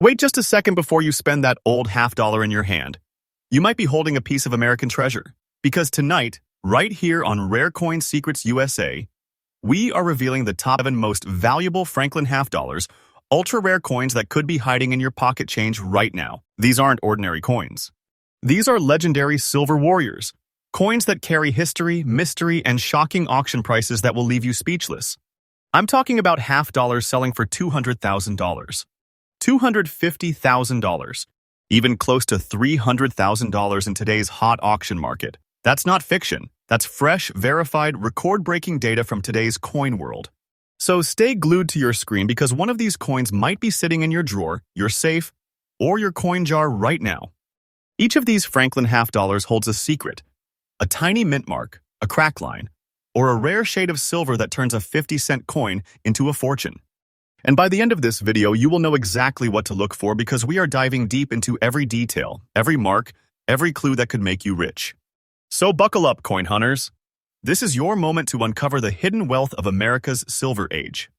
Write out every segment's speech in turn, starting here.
Wait just a second before you spend that old half-dollar in your hand. You might be holding a piece of American treasure. Because tonight, right here on Rare Coin Secrets USA, we are revealing the top 7 most valuable Franklin half-dollars, ultra-rare coins that could be hiding in your pocket change right now. These aren't ordinary coins. These are legendary silver warriors, coins that carry history, mystery, and shocking auction prices that will leave you speechless. I'm talking about half-dollars selling for $200,000. $250,000, even close to $300,000 in today's hot auction market. That's not fiction. That's fresh, verified, record-breaking data from today's coin world. So stay glued to your screen because one of these coins might be sitting in your drawer, your safe, or your coin jar right now. Each of these Franklin half-dollars holds a secret, a tiny mint mark, a crack line, or a rare shade of silver that turns a 50-cent coin into a fortune. And by the end of this video, you will know exactly what to look for because we are diving deep into every detail, every mark, every clue that could make you rich. So buckle up, coin hunters. This is your moment to uncover the hidden wealth of America's Silver Age.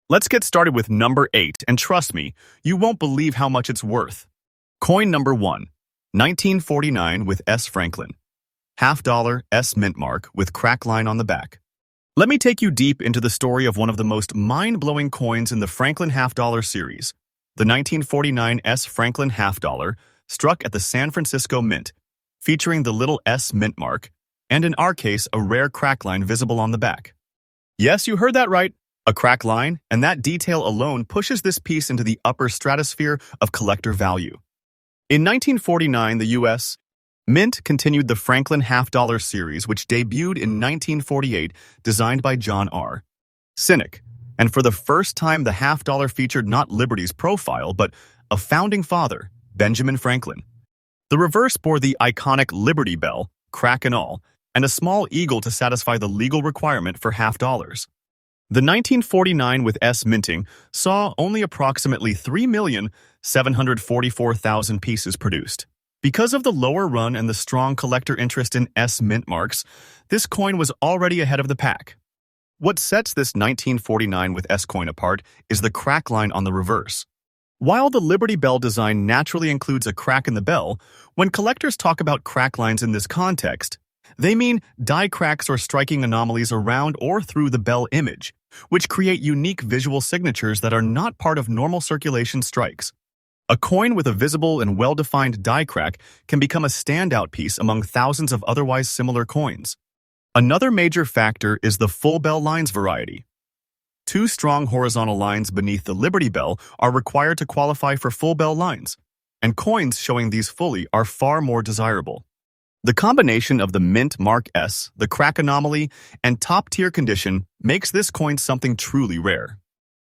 Let's get started with number 8, and trust me, you won't believe how much it's worth. Coin number 1, 1949 with S. Franklin. Half-dollar S mint mark with crack line on the back. Let me take you deep into the story of one of the most mind-blowing coins in the Franklin half-dollar series. The 1949 S. Franklin half-dollar struck at the San Francisco Mint, featuring the little S mint mark, and in our case, a rare crack line visible on the back. Yes, you heard that right, a crack line, and that detail alone pushes this piece into the upper stratosphere of collector value. In 1949, the U.S. Mint continued the Franklin half-dollar series, which debuted in 1948, designed by John R. Cynic. And for the first time, the half-dollar featured not Liberty's profile, but a founding father, Benjamin Franklin. The reverse bore the iconic Liberty Bell, crack and all, and a small eagle to satisfy the legal requirement for half-dollars. The 1949 with S minting saw only approximately 3,744,000 pieces produced. Because of the lower run and the strong collector interest in S mint marks, this coin was already ahead of the pack. What sets this 1949 with S coin apart is the crack line on the reverse. While the Liberty Bell design naturally includes a crack in the bell, when collectors talk about crack lines in this context, they mean die cracks or striking anomalies around or through the bell image, which create unique visual signatures that are not part of normal circulation strikes. A coin with a visible and well-defined die crack can become a standout piece among thousands of otherwise similar coins. Another major factor is the full bell lines variety. 2 strong horizontal lines beneath the Liberty Bell are required to qualify for full bell lines, and coins showing these fully are far more desirable. The combination of the mint mark S, the crack anomaly, and top-tier condition makes this coin something truly rare.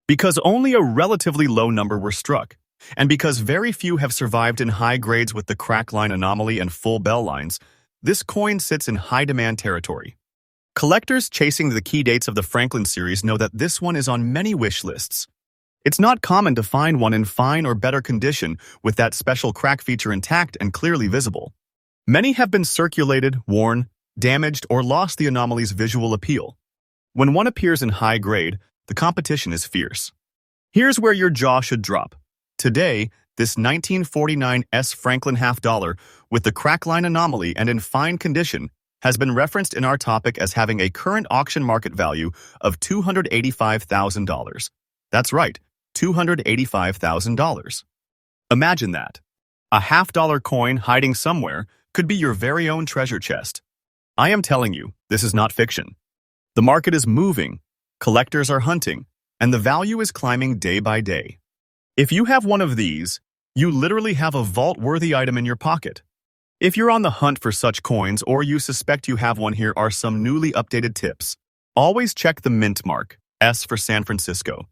Because only a relatively low number were struck, and because very few have survived in high grades with the crack line anomaly and full bell lines, this coin sits in high-demand territory. Collectors chasing the key dates of the Franklin series know that this one is on many wish lists. It's not common to find one in fine or better condition with that special crack feature intact and clearly visible. Many have been circulated, worn, damaged, or lost the anomaly's visual appeal. When one appears in high grade, the competition is fierce. Here's where your jaw should drop. Today, this 1949 S Franklin half-dollar with the crack line anomaly and in fine condition has been referenced in our topic as having a current auction market value of $285,000. That's right, $285,000. Imagine that. A half-dollar coin hiding somewhere could be your very own treasure chest. I am telling you, this is not fiction. The market is moving, collectors are hunting, and the value is climbing day by day. If you have one of these, you literally have a vault-worthy item in your pocket. If you're on the hunt for such coins or you suspect you have one, here are some newly updated tips. Always check the mint mark, S for San Francisco.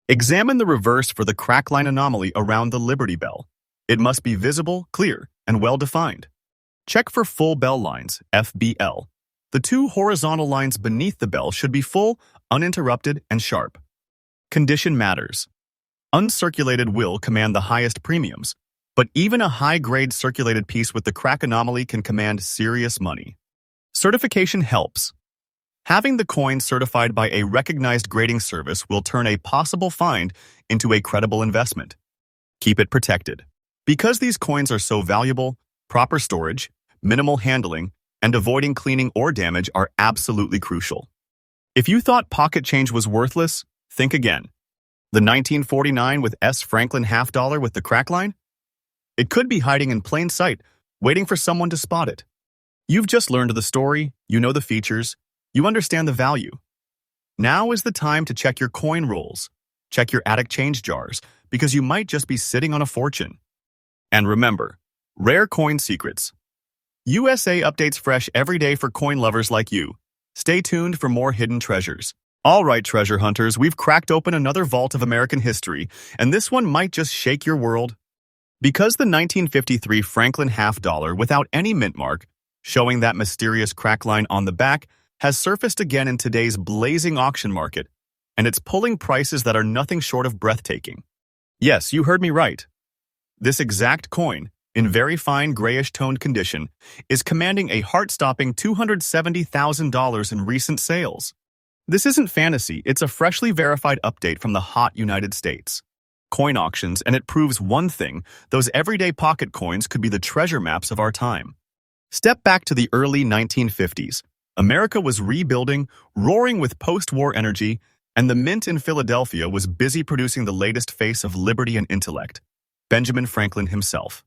Examine the reverse for the crack line anomaly around the Liberty Bell. It must be visible, clear, and well-defined. Check for full bell lines, FBL. The 2 horizontal lines beneath the bell should be full, uninterrupted, and sharp. Condition matters. Uncirculated will command the highest premiums, but even a high-grade circulated piece with the crack anomaly can command serious money. Certification helps. Having the coin certified by a recognized grading service will turn a possible find into a credible investment. Keep it protected. Because these coins are so valuable, proper storage, minimal handling, and avoiding cleaning or damage are absolutely crucial. If you thought pocket change was worthless, think again. The 1949 with S. Franklin half dollar with the crack line? It could be hiding in plain sight, waiting for someone to spot it. You've just learned the story, you know the features, you understand the value. Now is the time to check your coin rolls. Check your attic change jars, because you might just be sitting on a fortune. And remember, rare coin secrets. USA updates fresh every day for coin lovers like you. Stay tuned for more hidden treasures. All right, treasure hunters, we've cracked open another vault of American history, and this one might just shake your world. Because the 1953 Franklin half dollar without any mint mark, showing that mysterious crack line on the back, has surfaced again in today's blazing auction market, and it's pulling prices that are nothing short of breathtaking. Yes, you heard me right. This exact coin, in very fine grayish-toned condition, is commanding a heart-stopping $270,000 in recent sales. This isn't fantasy, it's a freshly verified update from the hot United States. Coin auctions, and it proves one thing, those everyday pocket coins could be the treasure maps of our time. Step back to the early 1950s. America was rebuilding, roaring with post-war energy, and the Mint in Philadelphia was busy producing the latest face of liberty and intellect, Benjamin Franklin himself.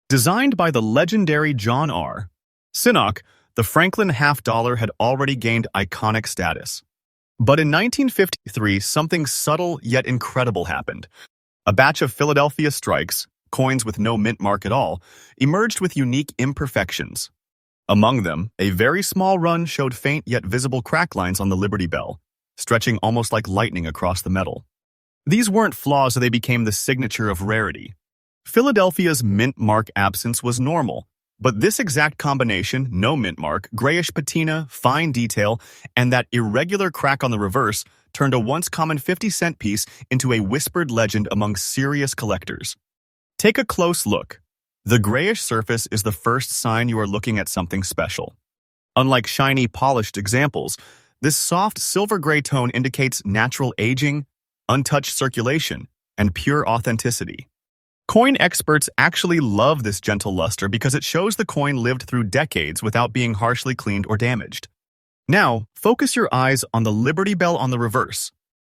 Designed by the legendary John R. Sinnock, the Franklin half dollar had already gained iconic status. But in 1953, something subtle yet incredible happened. A batch of Philadelphia strikes, coins with no mint mark at all, emerged with unique imperfections. Among them, a very small run showed faint yet visible crack lines on the Liberty Bell, stretching almost like lightning across the metal. These weren't flaws, they became the signature of rarity. Philadelphia's mint mark absence was normal, but this exact combination, no mint mark, grayish patina, fine detail, and that irregular crack on the reverse, turned a once common 50-cent piece into a whispered legend among serious collectors. Take a close look. The grayish surface is the first sign you are looking at something special. Unlike shiny, polished examples, this soft silver gray tone indicates natural aging, untouched circulation, and pure authenticity. Coin experts actually love this gentle luster because it shows the coin lived through decades without being harshly cleaned or damaged. Now, focus your eyes on the Liberty Bell on the reverse.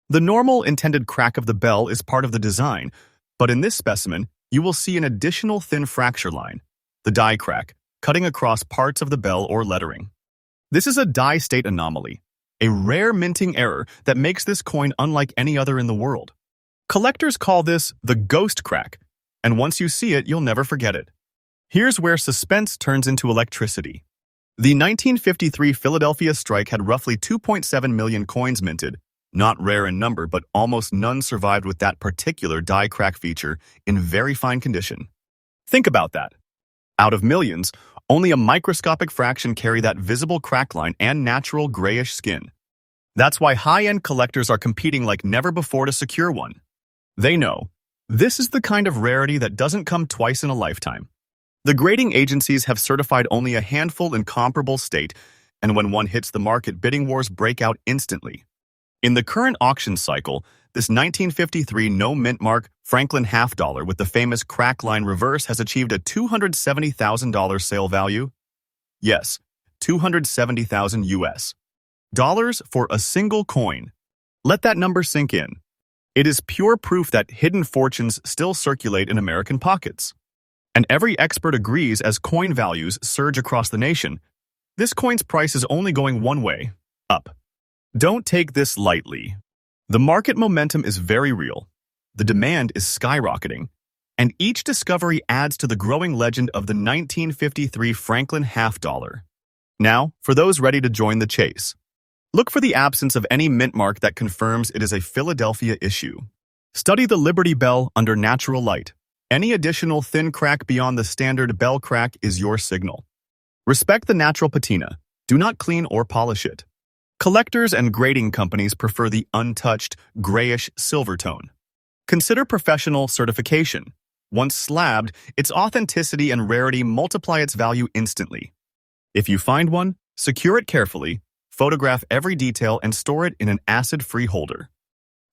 The normal intended crack of the bell is part of the design, but in this specimen, you will see an additional thin fracture line, the die crack, cutting across parts of the bell or lettering. This is a die state anomaly, a rare minting error that makes this coin unlike any other in the world. Collectors call this the ghost crack, and once you see it, you'll never forget it. Here's where suspense turns into electricity. The 1953 Philadelphia strike had roughly 2.7 million coins minted, not rare in number, but almost none survived with that particular die crack feature in very fine condition. Think about that. Out of millions, only a microscopic fraction carry that visible crack line and natural grayish skin. That's why high-end collectors are competing like never before to secure one. They know, this is the kind of rarity that doesn't come twice in a lifetime. The grading agencies have certified only a handful in comparable state, and when one hits the market, bidding wars break out instantly. In the current auction cycle, this 1953 no mint mark Franklin half dollar with the famous crack line reverse has achieved a $270,000 sale value. Yes, $270,000 US dollars for a single coin. Let that number sink in. It is pure proof that hidden fortunes still circulate in American pockets. And every expert agrees as coin values surge across the nation, this coin's price is only going one way, up. Don't take this lightly. The market momentum is very real. The demand is skyrocketing, and each discovery adds to the growing legend of the 1953 Franklin half dollar. Now, for those ready to join the chase, look for the absence of any mint mark that confirms it is a Philadelphia issue. Study the Liberty Bell under natural light. Any additional thin crack beyond the standard bell crack is your signal. Respect the natural patina. Do not clean or polish it. Collectors and grading companies prefer the untouched, grayish silver tone. Consider professional certification. Once slabbed, its authenticity and rarity multiply its value instantly. If you find one, secure it carefully, photograph every detail, and store it in an acid-free holder.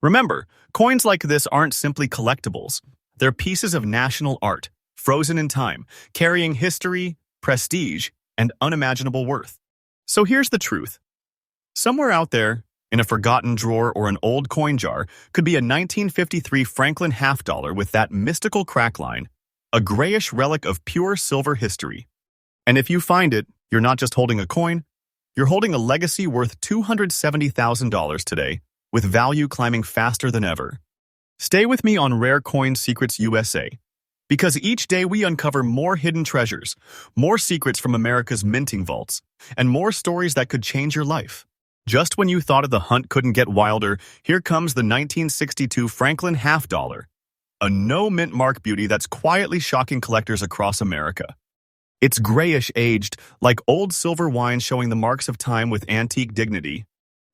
Remember, coins like this aren't simply collectibles. They're pieces of national art, frozen in time, carrying history, prestige, and unimaginable worth. So here's the truth. Somewhere out there, in a forgotten drawer or an old coin jar, could be a 1953 Franklin half dollar with that mystical crack line, a grayish relic of pure silver history. And if you find it, you're not just holding a coin, you're holding a legacy worth $270,000 today, with value climbing faster than ever. Stay with me on Rare Coin Secrets USA, because each day we uncover more hidden treasures, more secrets from America's minting vaults, and more stories that could change your life. Just when you thought the hunt couldn't get wilder, here comes the 1962 Franklin half dollar, a no-mint mark beauty that's quietly shocking collectors across America. It's grayish-aged, like old silver wine showing the marks of time with antique dignity.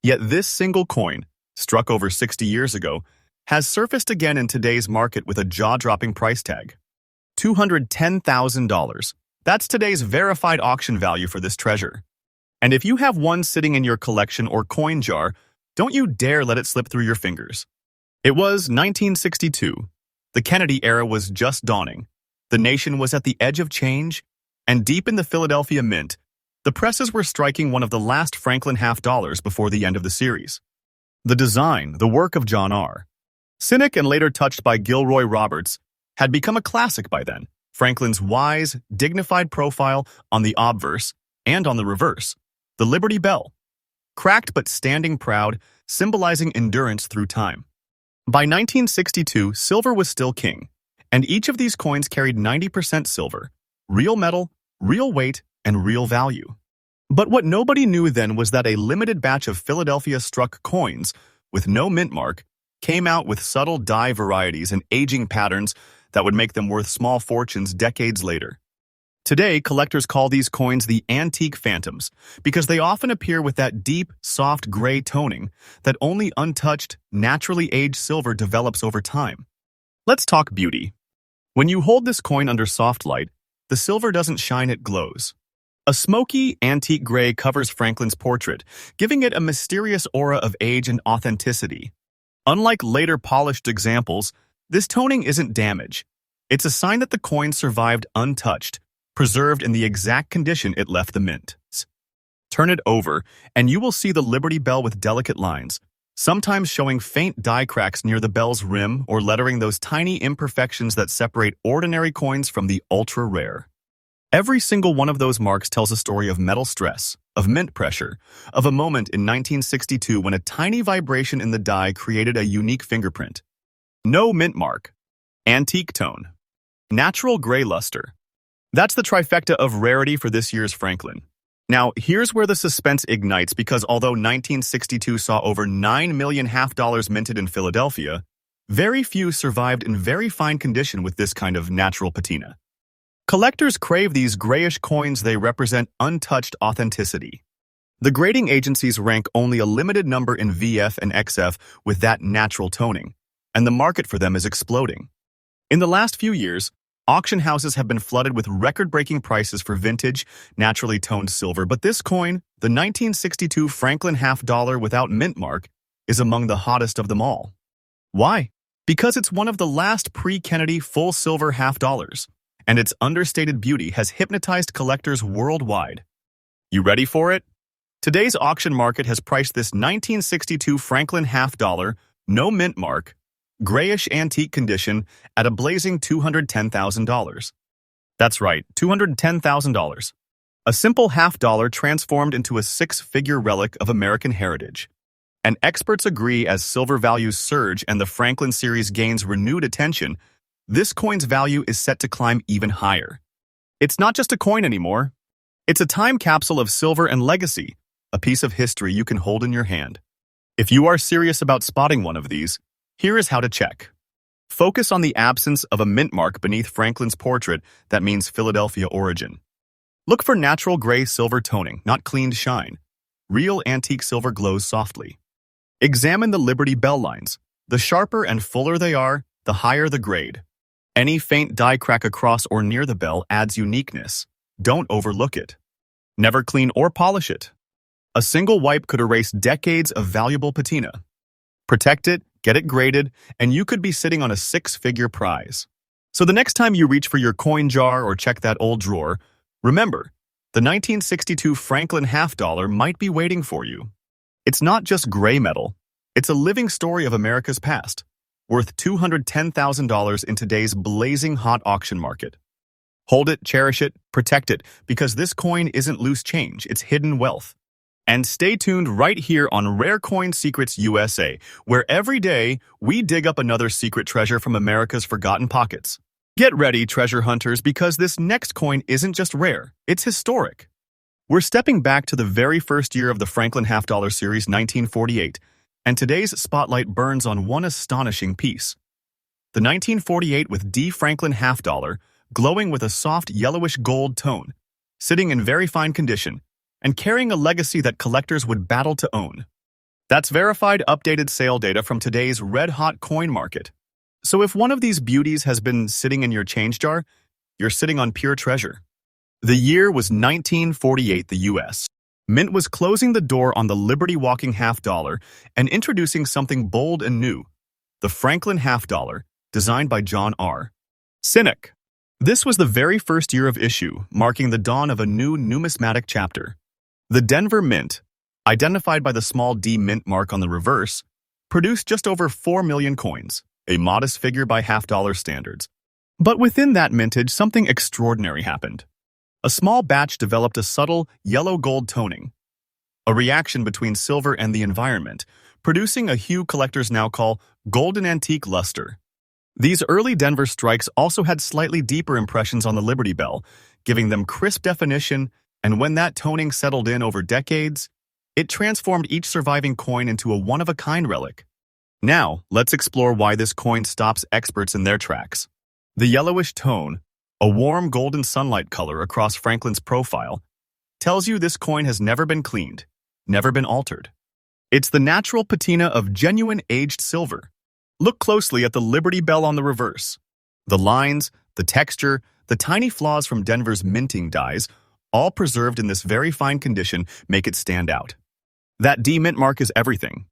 Yet this single coin, struck over 60 years ago, has surfaced again in today's market with a jaw-dropping price tag. $210,000. That's today's verified auction value for this treasure. And if you have one sitting in your collection or coin jar, don't you dare let it slip through your fingers. It was 1962. The Kennedy era was just dawning. The nation was at the edge of change, and deep in the Philadelphia Mint, the presses were striking one of the last Franklin half dollars before the end of the series. The design, the work of John R. Cynic and later touched by Gilroy Roberts, had become a classic by then. Franklin's wise, dignified profile on the obverse and on the reverse, the Liberty Bell, cracked but standing proud, symbolizing endurance through time. By 1962, silver was still king, and each of these coins carried 90% silver, real metal, real weight, and real value. But what nobody knew then was that a limited batch of Philadelphia-struck coins, with no mint mark, came out with subtle dye varieties and aging patterns that would make them worth small fortunes decades later. Today, collectors call these coins the antique phantoms because they often appear with that deep, soft gray toning that only untouched, naturally aged silver develops over time. Let's talk beauty. When you hold this coin under soft light, the silver doesn't shine, it glows. A smoky, antique gray covers Franklin's portrait, giving it a mysterious aura of age and authenticity. Unlike later polished examples, this toning isn't damage. It's a sign that the coin survived untouched, preserved in the exact condition it left the mint. Turn it over, and you will see the Liberty Bell with delicate lines, sometimes showing faint die cracks near the bell's rim or lettering those tiny imperfections that separate ordinary coins from the ultra-rare. Every single one of those marks tells a story of metal stress, of mint pressure, of a moment in 1962 when a tiny vibration in the die created a unique fingerprint. No mint mark, antique tone, natural gray luster. That's the trifecta of rarity for this year's Franklin. Now, here's where the suspense ignites because although 1962 saw over 9 million half dollars minted in Philadelphia, very few survived in very fine condition with this kind of natural patina. Collectors crave these grayish coins. They represent untouched authenticity. The grading agencies rank only a limited number in VF and XF with that natural toning, and the market for them is exploding. In the last few years, auction houses have been flooded with record-breaking prices for vintage, naturally toned silver, but this coin, the 1962 Franklin half dollar without mint mark, is among the hottest of them all. Why? Because it's one of the last pre-Kennedy full silver half dollars, and its understated beauty has hypnotized collectors worldwide. You ready for it? Today's auction market has priced this 1962 Franklin half dollar, no mint mark, grayish antique condition at a blazing $210,000. That's right, $210,000. A simple half dollar transformed into a six-figure relic of American heritage. And experts agree as silver values surge and the Franklin series gains renewed attention, this coin's value is set to climb even higher. It's not just a coin anymore. It's a time capsule of silver and legacy, a piece of history you can hold in your hand. If you are serious about spotting one of these, here is how to check. Focus on the absence of a mint mark beneath Franklin's portrait that means Philadelphia origin. Look for natural gray silver toning, not cleaned shine. Real antique silver glows softly. Examine the Liberty Bell lines. The sharper and fuller they are, the higher the grade. Any faint die crack across or near the bell adds uniqueness. Don't overlook it. Never clean or polish it. A single wipe could erase decades of valuable patina. Protect it, get it graded, and you could be sitting on a six-figure prize. So the next time you reach for your coin jar or check that old drawer, remember, the 1962 Franklin half dollar might be waiting for you. It's not just gray metal. It's a living story of America's past, worth $210,000 in today's blazing hot auction market. Hold it, cherish it, protect it, because this coin isn't loose change, it's hidden wealth. And stay tuned right here on Rare Coin Secrets USA, where every day we dig up another secret treasure from America's forgotten pockets. Get ready, treasure hunters, because this next coin isn't just rare, it's historic. We're stepping back to the very first year of the Franklin half dollar series, 1948, and today's spotlight burns on one astonishing piece. The 1948 with D Franklin half dollar, glowing with a soft yellowish gold tone, sitting in very fine condition, and carrying a legacy that collectors would battle to own. That's verified updated sale data from today's red-hot coin market. So if one of these beauties has been sitting in your change jar, you're sitting on pure treasure. The year was 1948, the U.S. Mint was closing the door on the Liberty Walking half dollar and introducing something bold and new, the Franklin half dollar, designed by John R. Sinek. This was the very first year of issue, marking the dawn of a new numismatic chapter. The Denver Mint, identified by the small D mint mark on the reverse, produced just over 4 million coins, a modest figure by half-dollar standards. But within that mintage, something extraordinary happened. A small batch developed a subtle yellow-gold toning, a reaction between silver and the environment, producing a hue collectors now call golden antique luster. These early Denver strikes also had slightly deeper impressions on the Liberty Bell, giving them crisp definition, and when that toning settled in over decades, it transformed each surviving coin into a one-of-a-kind relic. Now, let's explore why this coin stops experts in their tracks. The yellowish tone, a warm golden sunlight color across Franklin's profile, tells you this coin has never been cleaned, never been altered. It's the natural patina of genuine aged silver. Look closely at the Liberty Bell on the reverse. The lines, the texture, the tiny flaws from Denver's minting dyes, all preserved in this very fine condition, make it stand out. That D mint mark is everything.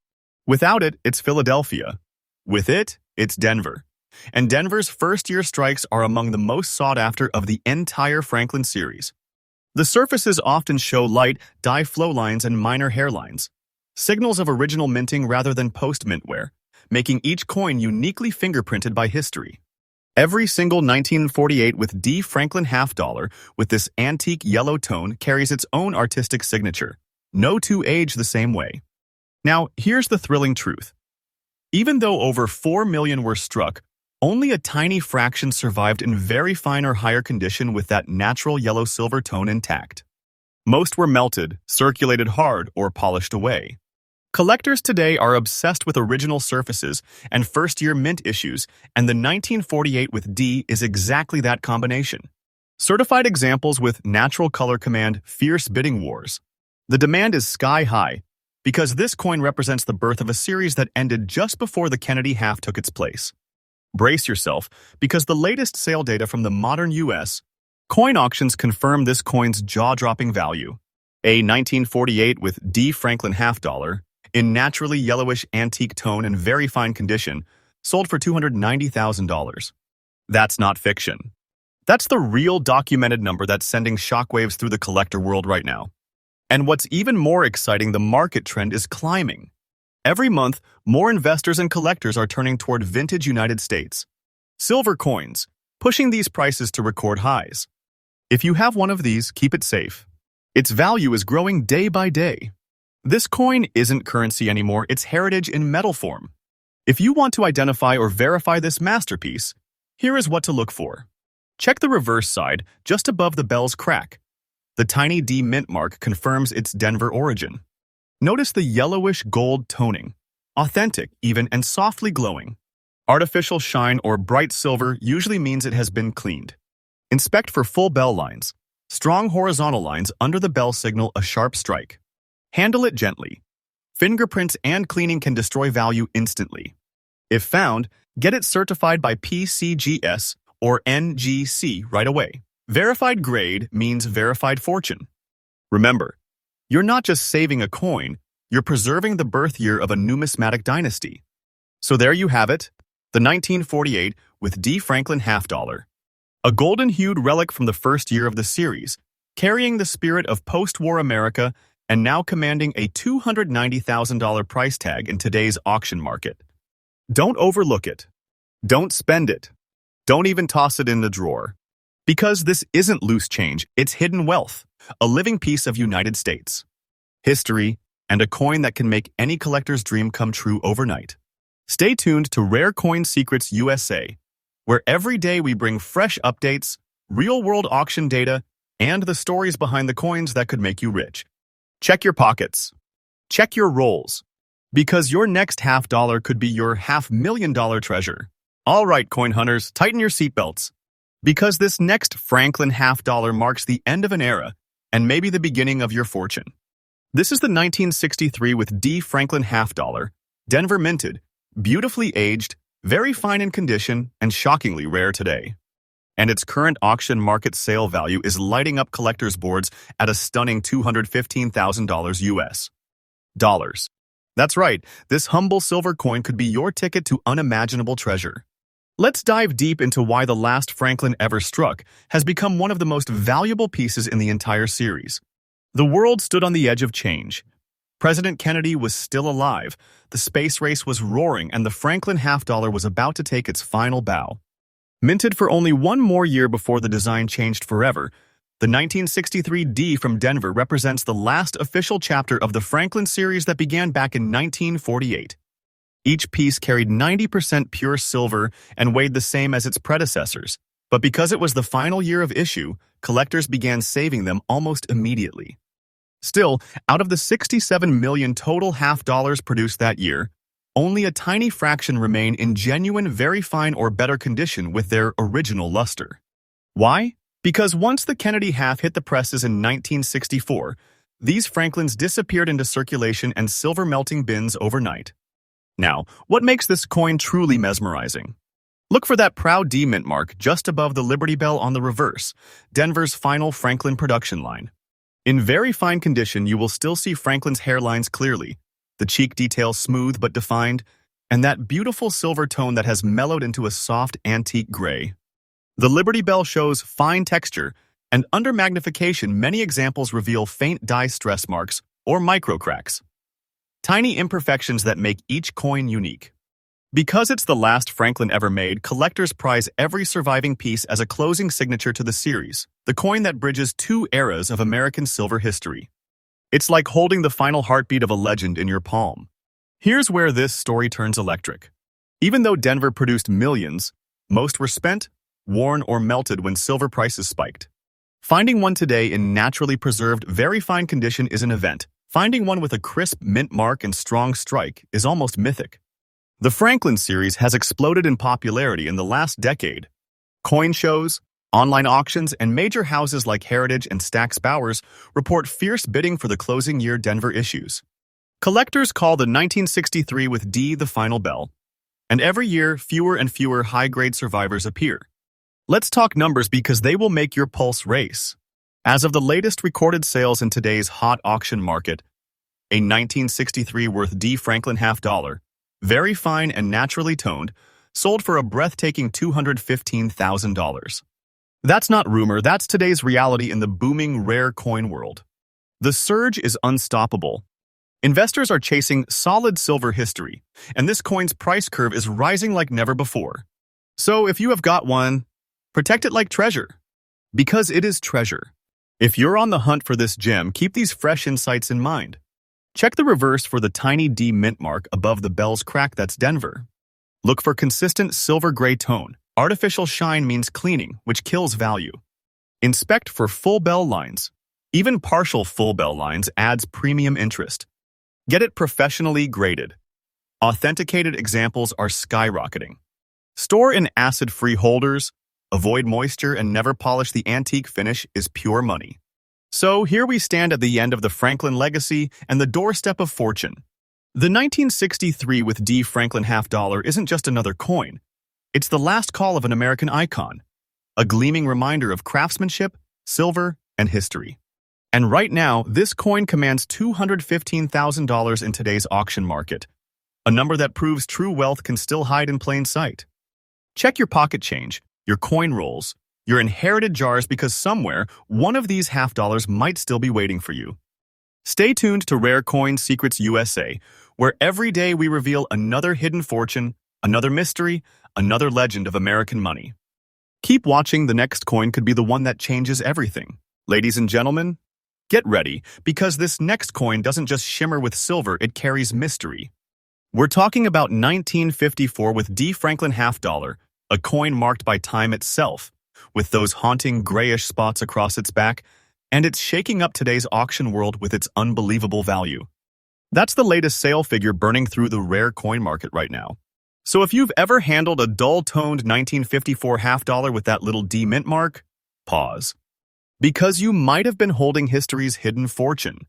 Without it, it's Philadelphia. With it, it's Denver. And Denver's first-year strikes are among the most sought after of the entire Franklin series. The surfaces often show light, dye flow lines and minor hairlines, signals of original minting rather than post-mint wear, making each coin uniquely fingerprinted by history. Every single 1948 with D Franklin half dollar with this antique yellow tone carries its own artistic signature. No two age the same way. Now, here's the thrilling truth. Even though over 4 million were struck, only a tiny fraction survived in very fine or higher condition with that natural yellow-silver tone intact. Most were melted, circulated hard, or polished away. Collectors today are obsessed with original surfaces and first-year mint issues, and the 1948 with D is exactly that combination. Certified examples with natural color command fierce bidding wars. The demand is sky-high, because this coin represents the birth of a series that ended just before the Kennedy half took its place. Brace yourself, because the latest sale data from the modern U.S. coin auctions confirm this coin's jaw-dropping value. A 1948 with D Franklin half dollar, in naturally yellowish antique tone and very fine condition, sold for $290,000. That's not fiction. That's the real documented number that's sending shockwaves through the collector world right now. And what's even more exciting, the market trend is climbing. Every month, more investors and collectors are turning toward vintage United States silver coins, pushing these prices to record highs. If you have one of these, keep it safe. Its value is growing day by day. This coin isn't currency anymore, it's heritage in metal form. If you want to identify or verify this masterpiece, here is what to look for. Check the reverse side, just above the bell's crack. The tiny D mint mark confirms its Denver origin. Notice the yellowish gold toning, authentic even and softly glowing. Artificial shine or bright silver usually means it has been cleaned. Inspect for full bell lines. Strong horizontal lines under the bell signal a sharp strike. Handle it gently. Fingerprints and cleaning can destroy value instantly. If found, get it certified by PCGS or NGC right away. Verified grade means verified fortune. Remember, you're not just saving a coin, you're preserving the birth year of a numismatic dynasty. So there you have it, the 1948 with D. Franklin half dollar. A golden-hued relic from the first year of the series, carrying the spirit of post-war America and now commanding a $290,000 price tag in today's auction market. Don't overlook it. Don't spend it. Don't even toss it in the drawer. Because this isn't loose change, it's hidden wealth, a living piece of United States history, and a coin that can make any collector's dream come true overnight. Stay tuned to Rare Coin Secrets USA, where every day we bring fresh updates, real-world auction data, and the stories behind the coins that could make you rich. Check your pockets. Check your rolls. Because your next half dollar could be your $500,000 treasure. All right, coin hunters, tighten your seatbelts. Because this next Franklin half dollar marks the end of an era and maybe the beginning of your fortune. This is the 1963 with D. Franklin half dollar, Denver minted, beautifully aged, very fine in condition, and shockingly rare today. And its current auction market sale value is lighting up collectors' boards at a stunning $215,000 US dollars. That's right, this humble silver coin could be your ticket to unimaginable treasure. Let's dive deep into why the last Franklin ever struck has become one of the most valuable pieces in the entire series. The world stood on the edge of change. President Kennedy was still alive, the space race was roaring, and the Franklin half dollar was about to take its final bow. Minted for only one more year before the design changed forever, the 1963 D from Denver represents the last official chapter of the Franklin series that began back in 1948. Each piece carried 90% pure silver and weighed the same as its predecessors, but because it was the final year of issue, collectors began saving them almost immediately. Still, out of the 67 million total half dollars produced that year, only a tiny fraction remain in genuine, very fine or better condition with their original luster. Why? Because once the Kennedy half hit the presses in 1964, these Franklins disappeared into circulation and silver melting bins overnight. Now, what makes this coin truly mesmerizing? Look for that proud D mint mark just above the Liberty Bell on the reverse, Denver's final Franklin production line. In very fine condition, you will still see Franklin's hairlines clearly, the cheek details smooth but defined, and that beautiful silver tone that has mellowed into a soft antique gray. The Liberty Bell shows fine texture, and under magnification, many examples reveal faint dye stress marks or micro cracks. Tiny imperfections that make each coin unique. Because it's the last Franklin ever made, collectors prize every surviving piece as a closing signature to the series, the coin that bridges two eras of American silver history. It's like holding the final heartbeat of a legend in your palm. Here's where this story turns electric. Even though Denver produced millions, most were spent, worn, or melted when silver prices spiked. Finding one today in naturally preserved, very fine condition is an event. Finding one with a crisp mint mark and strong strike is almost mythic. The Franklin series has exploded in popularity in the last decade. Coin shows, online auctions, and major houses like Heritage and Stack's Bowers report fierce bidding for the closing year Denver issues. Collectors call the 1963 with D the final bell, and every year fewer and fewer high-grade survivors appear. Let's talk numbers because they will make your pulse race. As of the latest recorded sales in today's hot auction market, a 1963 worth D Franklin half dollar, very fine and naturally toned, sold for a breathtaking $215,000. That's not rumor, that's today's reality in the booming rare coin world. The surge is unstoppable. Investors are chasing solid silver history, and this coin's price curve is rising like never before. So if you have got one, protect it like treasure. Because it is treasure. If you're on the hunt for this gem, keep these fresh insights in mind. Check the reverse for the tiny D mint mark above the bell's crack, that's Denver. Look for consistent silver gray tone. Artificial shine means cleaning, which kills value. Inspect for full bell lines. Even partial full bell lines adds premium interest. Get it professionally graded. Authenticated examples are skyrocketing. Store in acid-free holders, avoid moisture, and never polish the antique finish is pure money. So here we stand at the end of the Franklin legacy and the doorstep of fortune. The 1963 with D Franklin half dollar isn't just another coin. It's the last call of an American icon, a gleaming reminder of craftsmanship, silver, and history. And right now, this coin commands $215,000 in today's auction market, a number that proves true wealth can still hide in plain sight. Check your pocket change, your coin rolls, your inherited jars because somewhere, one of these half dollars might still be waiting for you. Stay tuned to Rare Coin Secrets USA, where every day we reveal another hidden fortune, another mystery, another legend of American money. Keep watching, the next coin could be the one that changes everything. Ladies and gentlemen, get ready, because this next coin doesn't just shimmer with silver, it carries mystery. We're talking about 1954 with D. Franklin half dollar, a coin marked by time itself, with those haunting grayish spots across its back, and it's shaking up today's auction world with its unbelievable value. That's the latest sale figure burning through the rare coin market right now. So if you've ever handled a dull-toned 1954 half dollar with that little D mint mark, pause. Because you might have been holding history's hidden fortune.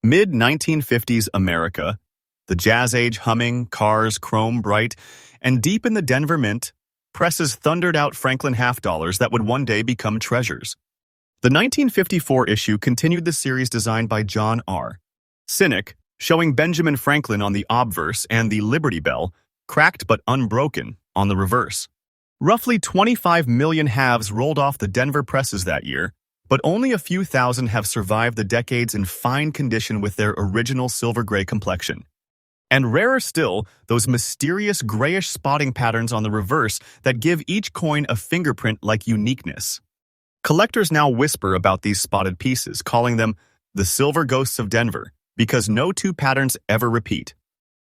Mid-1950s America, the jazz age humming, cars chrome bright, and deep in the Denver Mint, presses thundered out Franklin half dollars that would one day become treasures. The 1954 issue continued the series designed by John R. Cynic, showing Benjamin Franklin on the obverse and the Liberty Bell, cracked but unbroken, on the reverse. Roughly 25 million halves rolled off the Denver presses that year, but only a few thousand have survived the decades in fine condition with their original silver-gray complexion. And rarer still, those mysterious grayish spotting patterns on the reverse that give each coin a fingerprint like uniqueness. Collectors now whisper about these spotted pieces, calling them the silver ghosts of Denver, because no two patterns ever repeat.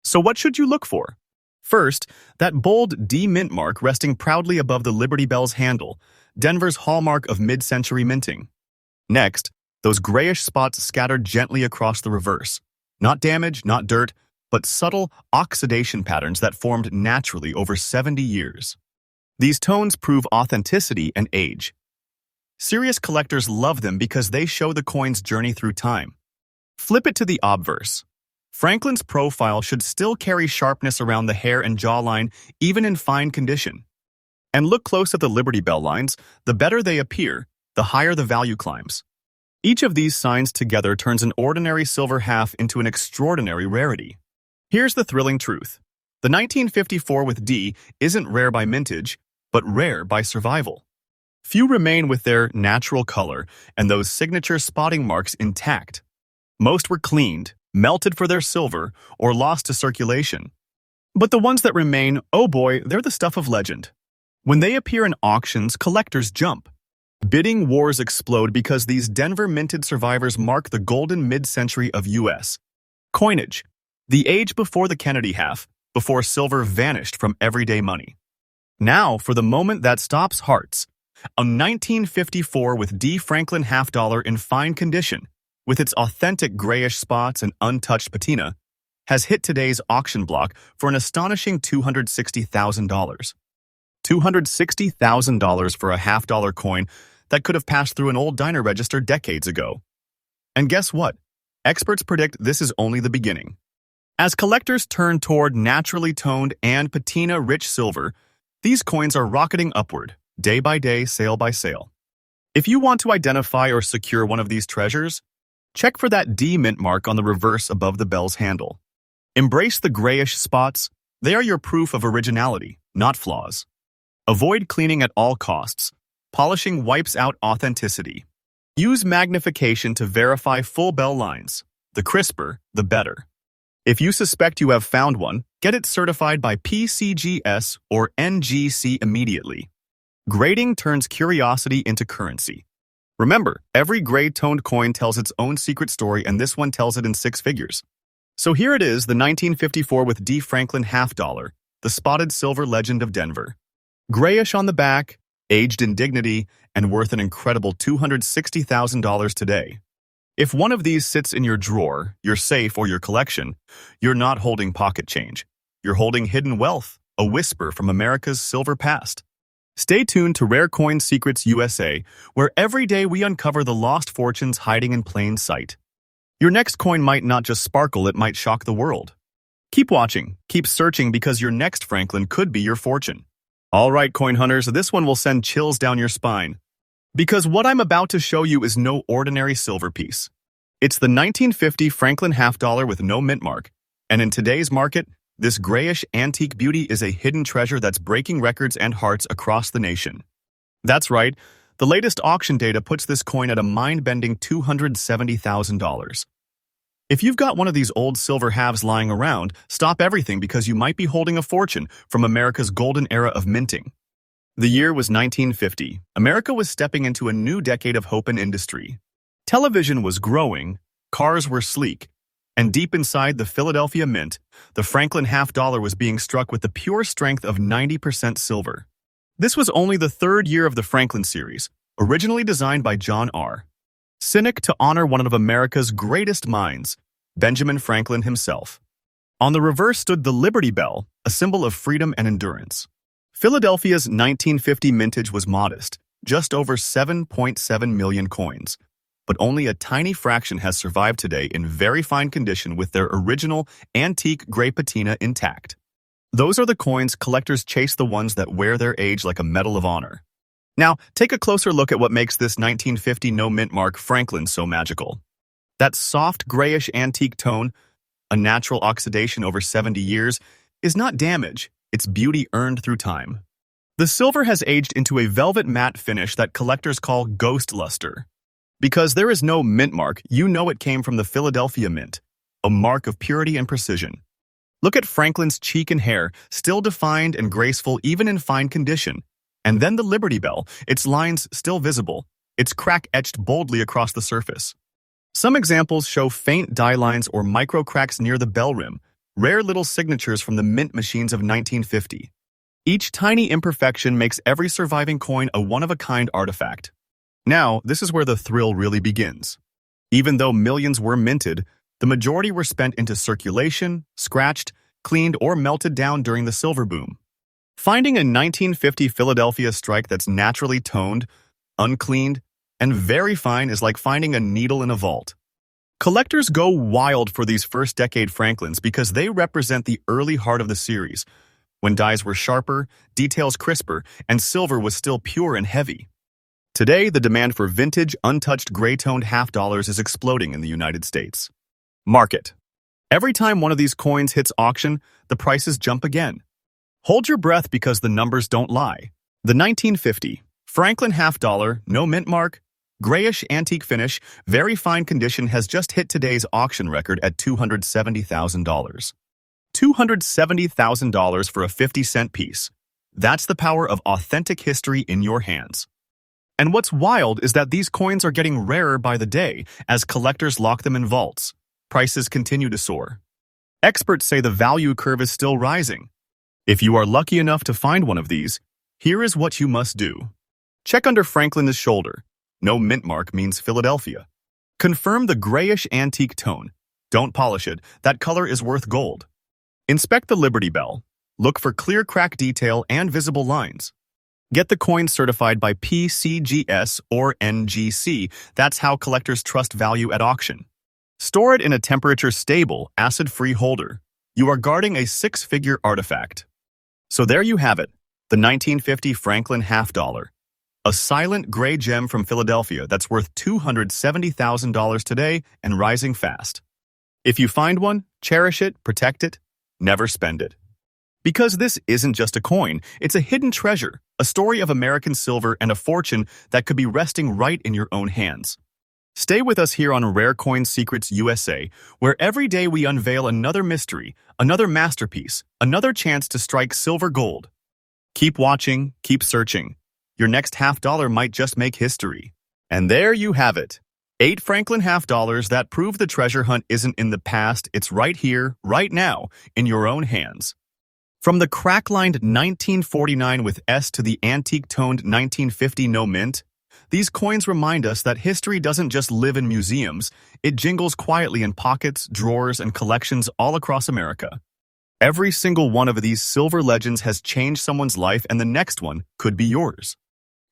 So what should you look for? First, that bold D mint mark resting proudly above the Liberty Bell's handle, Denver's hallmark of mid-century minting. Next, those grayish spots scattered gently across the reverse. Not damage, not dirt, but subtle oxidation patterns that formed naturally over 70 years. These tones prove authenticity and age. Serious collectors love them because they show the coin's journey through time. Flip it to the obverse. Franklin's profile should still carry sharpness around the hair and jawline, even in fine condition. And look close at the Liberty Bell lines. The better they appear, the higher the value climbs. Each of these signs together turns an ordinary silver half into an extraordinary rarity. Here's the thrilling truth. The 1954 with D isn't rare by mintage, but rare by survival. Few remain with their natural color and those signature spotting marks intact. Most were cleaned, melted for their silver, or lost to circulation. But the ones that remain, oh boy, they're the stuff of legend. When they appear in auctions, collectors jump. Bidding wars explode because these Denver minted survivors mark the golden mid-century of U.S. coinage, the age before the Kennedy half, before silver vanished from everyday money. Now, for the moment that stops hearts, a 1954 with D. Franklin half dollar in fine condition, with its authentic grayish spots and untouched patina, has hit today's auction block for an astonishing $260,000. $260,000 for a half-dollar coin that could have passed through an old diner register decades ago. And guess what? Experts predict this is only the beginning. As collectors turn toward naturally toned and patina-rich silver, these coins are rocketing upward, day by day, sale by sale. If you want to identify or secure one of these treasures, check for that D mint mark on the reverse above the bell's handle. Embrace the grayish spots. They are your proof of originality, not flaws. Avoid cleaning at all costs. Polishing wipes out authenticity. Use magnification to verify full bell lines. The crisper, the better. If you suspect you have found one, get it certified by PCGS or NGC immediately. Grading turns curiosity into currency. Remember, every gray-toned coin tells its own secret story, and this one tells it in six figures. So here it is, the 1954 with D. Franklin half dollar, the spotted silver legend of Denver. Grayish on the back, aged in dignity, and worth an incredible $260,000 today. If one of these sits in your drawer, your safe, or your collection, you're not holding pocket change. You're holding hidden wealth, a whisper from America's silver past. Stay tuned to Rare Coin Secrets USA, where every day we uncover the lost fortunes hiding in plain sight. Your next coin might not just sparkle, it might shock the world. Keep watching, keep searching, because your next Franklin could be your fortune. All right, coin hunters, this one will send chills down your spine. Because what I'm about to show you is no ordinary silver piece. It's the 1950 Franklin half dollar with no mint mark, and in today's market, This grayish antique beauty is a hidden treasure that's breaking records and hearts across the nation. That's right, the latest auction data puts this coin at a mind-bending $270,000. If you've got one of these old silver halves lying around, stop everything because you might be holding a fortune from America's golden era of minting. The year was 1950. America was stepping into a new decade of hope and industry. Television was growing, cars were sleek, and deep inside the Philadelphia Mint, the Franklin half-dollar was being struck with the pure strength of 90% silver. This was only the third year of the Franklin series, originally designed by John R. Cynic to honor one of America's greatest minds, Benjamin Franklin himself. On the reverse stood the Liberty Bell, a symbol of freedom and endurance. Philadelphia's 1950 mintage was modest, just over 7.7 million coins, but only a tiny fraction has survived today in very fine condition with their original antique gray patina intact. Those are the coins collectors chase, the ones that wear their age like a medal of honor. Now, take a closer look at what makes this 1950 no-mint mark Franklin so magical. That soft grayish antique tone, a natural oxidation over 70 years, is not damage, it's beauty earned through time. The silver has aged into a velvet matte finish that collectors call ghost luster. Because there is no mint mark, you know it came from the Philadelphia Mint, a mark of purity and precision. Look at Franklin's cheek and hair, still defined and graceful even in fine condition. And then the Liberty Bell, its lines still visible, its crack etched boldly across the surface. Some examples show faint die lines or micro cracks near the bell rim, rare little signatures from the mint machines of 1950. Each tiny imperfection makes every surviving coin a one-of-a-kind artifact. Now, this is where the thrill really begins. Even though millions were minted, the majority were spent into circulation, scratched, cleaned, or melted down during the silver boom. Finding a 1950 Philadelphia strike that's naturally toned, uncleaned, and very fine is like finding a needle in a vault. Collectors go wild for these first-decade Franklins because they represent the early heart of the series, when dies were sharper, details crisper, and silver was still pure and heavy. Today, the demand for vintage, untouched gray-toned half-dollars is exploding in the United States. Market. Every time one of these coins hits auction, the prices jump again. Hold your breath because the numbers don't lie. The 1950 Franklin half-dollar, no mint mark, grayish antique finish, very fine condition has just hit today's auction record at $270,000. $270,000 for a 50-cent piece. That's the power of authentic history in your hands. And what's wild is that these coins are getting rarer by the day as collectors lock them in vaults. Prices continue to soar. Experts say the value curve is still rising. If you are lucky enough to find one of these, here is what you must do. Check under Franklin's shoulder. No mint mark means Philadelphia. Confirm the grayish antique tone. Don't polish it, that color is worth gold. Inspect the Liberty Bell. Look for clear crack detail and visible lines. Get the coin certified by PCGS or NGC. That's how collectors trust value at auction. Store it in a temperature-stable, acid-free holder. You are guarding a six-figure artifact. So there you have it, the 1950 Franklin half-dollar. A silent gray gem from Philadelphia that's worth $270,000 today and rising fast. If you find one, cherish it, protect it, never spend it. Because this isn't just a coin, it's a hidden treasure, a story of American silver and a fortune that could be resting right in your own hands. Stay with us here on Rare Coin Secrets USA, where every day we unveil another mystery, another masterpiece, another chance to strike silver gold. Keep watching, keep searching. Your next half-dollar might just make history. And there you have it. 8 Franklin half-dollars that prove the treasure hunt isn't in the past, it's right here, right now, in your own hands. From the crack-lined 1949 with S to the antique-toned 1950 no mint, these coins remind us that history doesn't just live in museums, it jingles quietly in pockets, drawers, and collections all across America. Every single one of these silver legends has changed someone's life, and the next one could be yours.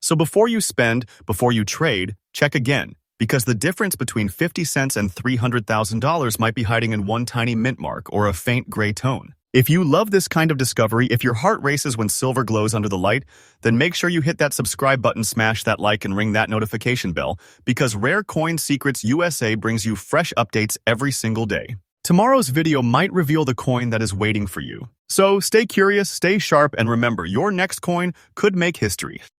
So before you spend, before you trade, check again, because the difference between 50 cents and $300,000 might be hiding in one tiny mint mark or a faint gray tone. If you love this kind of discovery, if your heart races when silver glows under the light, then make sure you hit that subscribe button, smash that like, and ring that notification bell, because Rare Coin Secrets USA brings you fresh updates every single day. Tomorrow's video might reveal the coin that is waiting for you. So stay curious, stay sharp, and remember, your next coin could make history.